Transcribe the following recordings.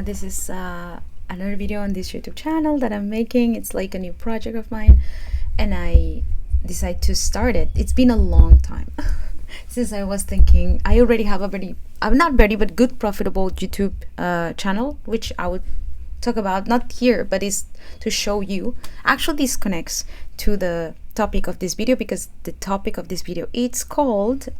This is another video on this YouTube channel that I'm making. It's like a new project of mine, and I decided to start it. It's been a long time since I was thinking. I already have a I'm not very, but good, profitable YouTube channel, which I would talk about not here, but is to show you. Actually, this connects to the topic of this video because the topic of this video it's called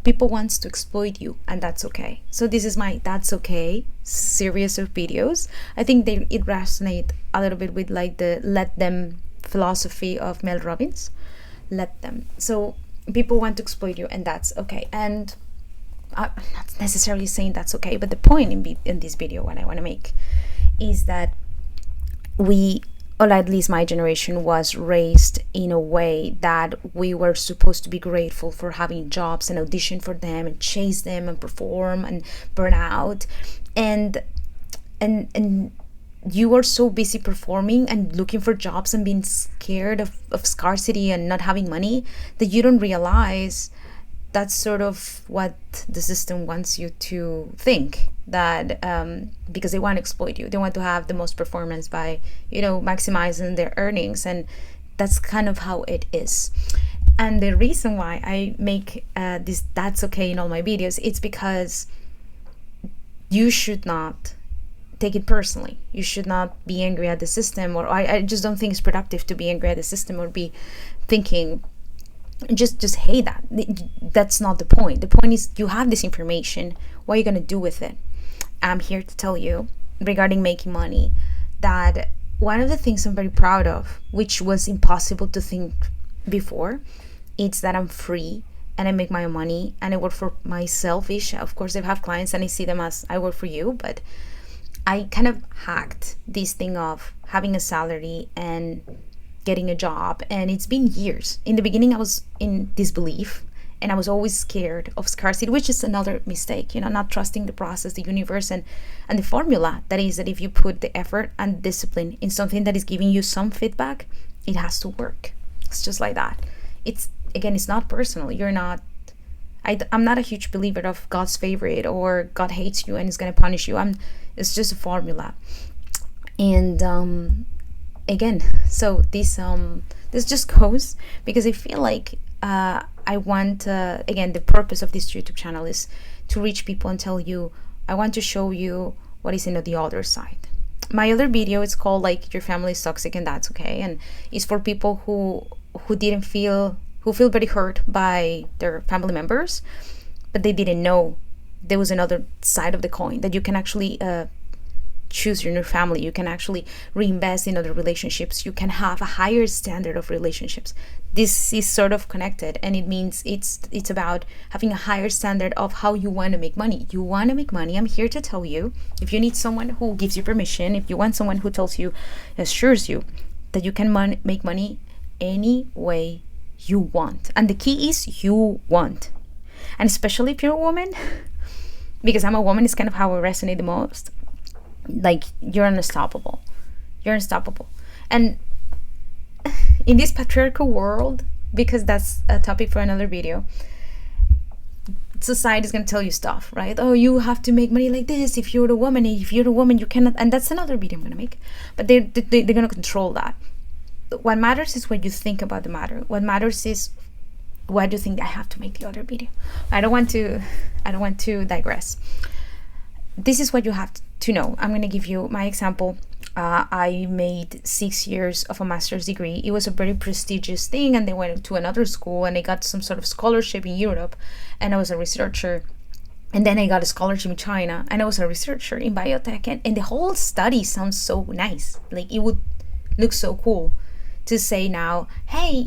people wants to exploit you, and that's okay. So this is my that's okay series of videos. I think it resonate a little bit with like the let them philosophy of Mel Robbins. Let them. So people want to exploit you, and that's okay. And I'm not necessarily saying that's okay, but the point in this video, what I want to make, is that we, or at least my generation, was raised in a way that we were supposed to be grateful for having jobs and audition for them and chase them and perform and burn out, and you are so busy performing and looking for jobs and being scared of scarcity and not having money that you don't realize that's sort of what the system wants you to think, that because they want to exploit you, they want to have the most performance by maximizing their earnings, and that's kind of how it is. And the reason why I make this that's okay in all my videos, it's because you should not take it personally. You should not be angry at the system, or I just don't think it's productive to be angry at the system or be thinking just hate that. That's not the point. The point is you have this information. What are you going to do with it? I'm here to tell you regarding making money that one of the things I'm very proud of, which was impossible to think before, it's that I'm free and I make my own money and I work for myself ish. Of course, I have clients and I see them as I work for you, but I kind of hacked this thing of having a salary and getting a job, and it's been years. In the beginning I was in disbelief and I was always scared of scarcity, which is another mistake, not trusting the process, the universe, and the formula that is that if you put the effort and discipline in something that is giving you some feedback, it has to work. It's just like that. It's not personal. I'm not a huge believer of God's favorite or God hates you and is going to punish you. It's just a formula. And again, so this just goes because I feel like I want again, the purpose of this YouTube channel is to reach people and tell you, I want to show you what is in the other side. My other video is called like your family is toxic and that's okay, and it's for people who feel very hurt by their family members, but they didn't know there was another side of the coin, that you can actually choose your new family, you can actually reinvest in other relationships, you can have a higher standard of relationships. This is sort of connected, and it means it's about having a higher standard of how you want to make money. You want to make money, I'm here to tell you, if you need someone who gives you permission, if you want someone who tells you, assures you that you can make money any way you want, and the key is you want, and especially if you're a woman, because I'm a woman, it's kind of how I resonate the most. Like, you're unstoppable. And in this patriarchal world, because that's a topic for another video, society is going to tell you stuff, right? Oh, you have to make money like this. If you're a woman, you cannot. And that's another video I'm going to make, but they're going to control that. What matters is what you think about the matter. What matters is what do you think. I have to make the other video. I don't want to digress. This is what you have to know. I'm going to give you my example. I made 6 years of a master's degree. It was a very prestigious thing, and they went to another school and I got some sort of scholarship in Europe, and I was a researcher. And then I got a scholarship in China, and I was a researcher in biotech, and the whole study sounds so nice. Like, it would look so cool to say now, hey,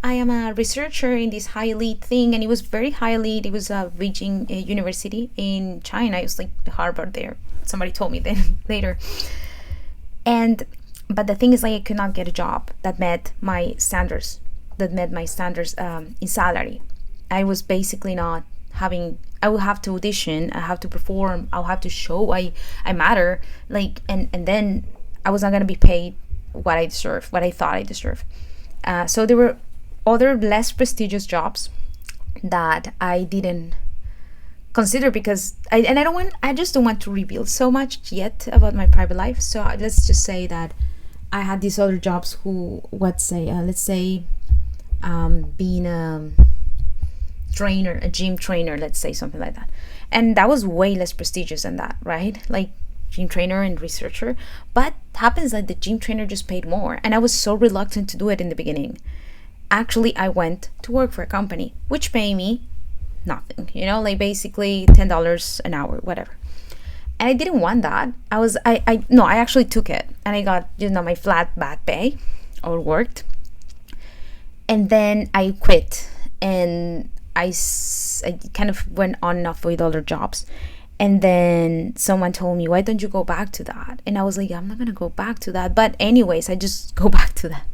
I am a researcher in this high elite thing, and it was very high elite. It was a Beijing university in China. It was like the Harvard there. Somebody told me then later. But the thing is, like, I could not get a job that met my standards, in salary. I was basically not having. I will have to audition. I have to perform. I'll have to show I matter. Like, and then I was not gonna be paid what I deserve, what I thought I deserved. So there were other less prestigious jobs that I didn't consider, because I just don't want to reveal so much yet about my private life. So let's just say that I had these other jobs who, let's say, being a trainer, a gym trainer, let's say, something like that. And that was way less prestigious than that, right? Like gym trainer and researcher. But happens that the gym trainer just paid more. And I was so reluctant to do it in the beginning. Actually, I went to work for a company which pay me nothing, like basically $10 an hour, whatever. And I didn't want that. I actually took it, and I got, my flat back pay, or worked. And then I quit, and I kind of went on and off with other jobs. And then someone told me, why don't you go back to that? And I was like, I'm not going to go back to that. But anyways, I just go back to that.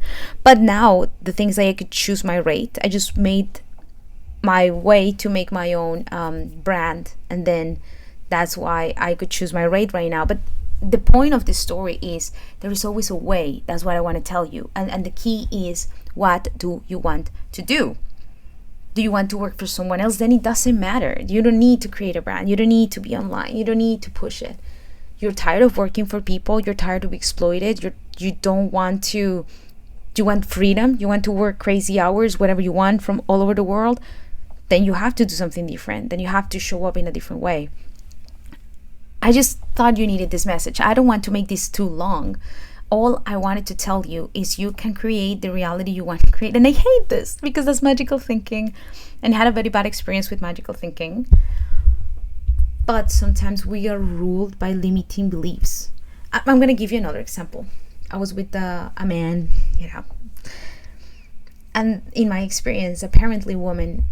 But now the thing is, I could choose my rate. I just made my way to make my own brand. And then that's why I could choose my rate right now. But the point of this story is there is always a way. That's what I want to tell you. And the key is, what do you want to do? Do you want to work for someone else? Then it doesn't matter. You don't need to create a brand. You don't need to be online. You don't need to push it. You're tired of working for people. You're tired of being exploited. You don't want to. You want freedom. You want to work crazy hours, whatever you want, from all over the world. Then you have to do something different. Then you have to show up in a different way. I just thought you needed this message. I don't want to make this too long. All I wanted to tell you is you can create the reality you want to create. And I hate this because that's magical thinking, and I had a very bad experience with magical thinking. But sometimes we are ruled by limiting beliefs. I'm going to give you another example. I was with a man, and in my experience, apparently women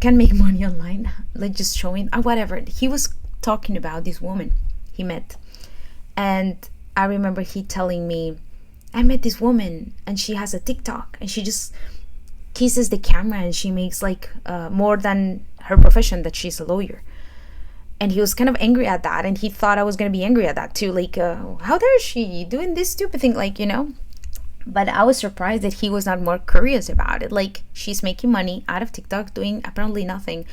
can make money online, like just showing, whatever. He was talking about this woman he met. And I remember he telling me, I met this woman and she has a TikTok and she just kisses the camera and she makes like more than her profession, that she's a lawyer. And he was kind of angry at that, and he thought I was going to be angry at that too. Like, how dare she doing this stupid thing, But I was surprised that he was not more curious about it. Like, she's making money out of TikTok doing apparently nothing.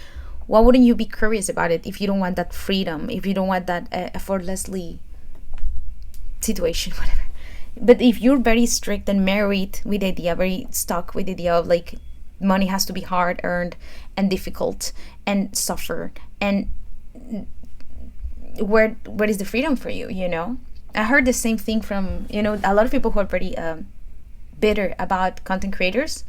Why wouldn't you be curious about it if you don't want that freedom, if you don't want that effortlessly situation, whatever? But if you're very strict and married with the idea, very stuck with the idea of like money has to be hard earned and difficult and suffer, and where is the freedom for you? I heard the same thing from a lot of people who are pretty bitter about content creators,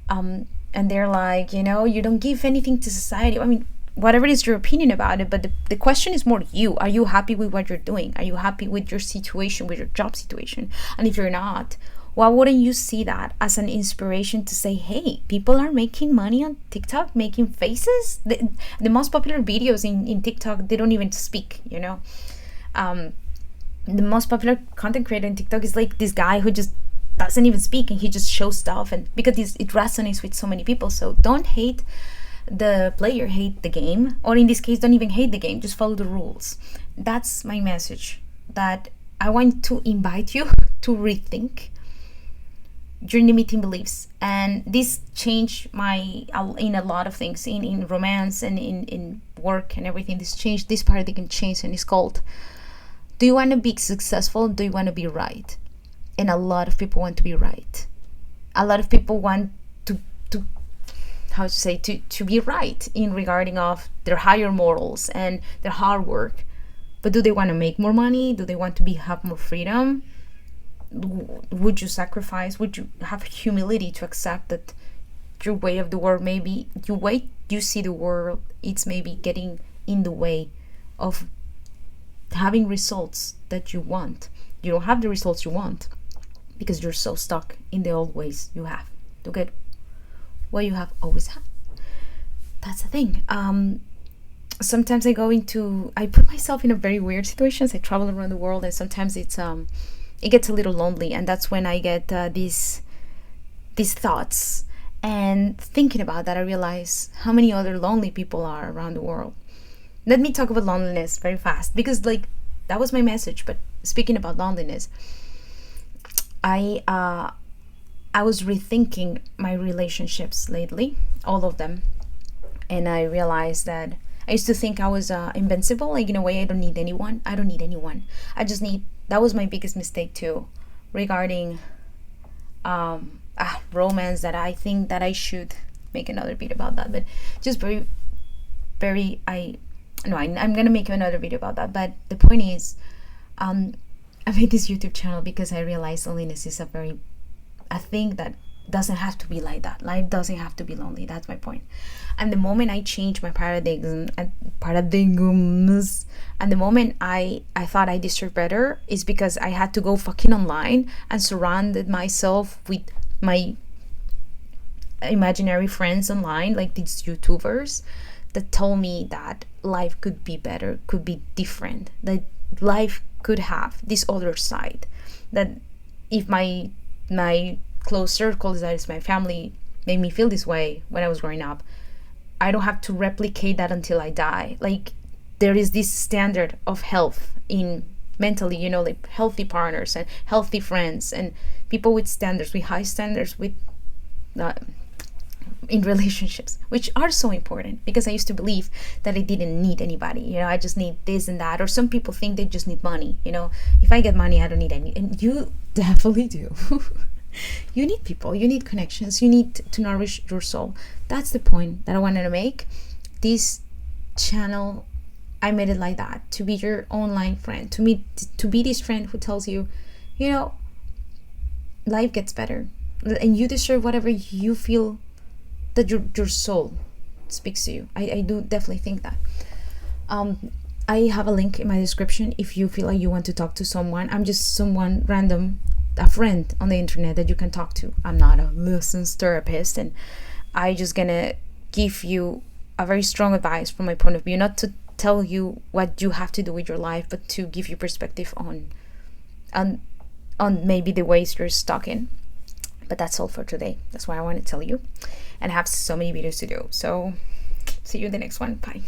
and they're like, you don't give anything to society. I mean, whatever is your opinion about it, but the question is more you. Are you happy with what you're doing? Are you happy with your situation, with your job situation? And if you're not, why wouldn't you see that as an inspiration to say, hey, people are making money on TikTok, making faces? The most popular videos in TikTok, they don't even speak, the most popular content creator in TikTok is like this guy who just doesn't even speak, and he just shows stuff, and because it resonates with so many people. So don't hate the player, hate the game, or in this case, don't even hate the game, just follow the rules. That's my message, that I want to invite you to rethink your limiting beliefs. And this changed in a lot of things, in romance and in work and everything. This paradigm change, and it's called, do you want to be successful? Do you want to be right? And a lot of people want to be right. A lot of people want to be right in regarding of their higher morals and their hard work. But do they want to make more money? Do they want to have more freedom? Would you sacrifice? Would you have humility to accept that your way of the world, maybe you see the world, it's maybe getting in the way of having results that you want? You don't have the results you want because you're so stuck in the old ways you have to get what you have always had. That's the thing. Sometimes I put myself in a very weird situations. I travel around the world, and sometimes it gets a little lonely, and that's when I get these thoughts. And thinking about that, I realize how many other lonely people are around the world. Let me talk about loneliness very fast, because that was my message. But speaking about loneliness, I was rethinking my relationships lately, all of them, and I realized that I used to think I was invincible. Like, in a way, I don't need anyone. I don't need anyone. I just need. That was my biggest mistake too, regarding romance. That I think that I should make another video about that. But just very, very. I'm gonna make another video about that. But the point is, I made this YouTube channel because I realized loneliness is a thing that doesn't have to be like that. Life doesn't have to be lonely. That's my point. And the moment I changed my paradigms, and the moment I thought I deserved better, is because I had to go fucking online and surrounded myself with my imaginary friends online, like these YouTubers that told me that life could be better, could be different, that life could have this other side, that if my close circles, that is my family, made me feel this way when I was growing up, I don't have to replicate that until I die. Like, there is this standard of health in mentally, like healthy partners and healthy friends and people with standards, with high standards, with in relationships, which are so important, because I used to believe that I didn't need anybody. I just need this and that. Or some people think they just need money. If I get money, I don't need any. And you definitely do. You need people, you need connections, you need to nourish your soul. That's the point that I wanted to make. This channel, I made it like that, to be your online friend, to be this friend who tells you, life gets better, and you deserve whatever you feel that your soul speaks to you. I do definitely think that. I have a link in my description if you feel like you want to talk to someone. I'm just someone random, a friend on the internet that you can talk to. I'm not a licensed therapist, and I just gonna give you a very strong advice from my point of view, not to tell you what you have to do with your life, but to give you perspective on maybe the ways you're stuck in. But that's all for today. That's what I want to tell you, and I have so many videos to do. So see you in the next one. Bye.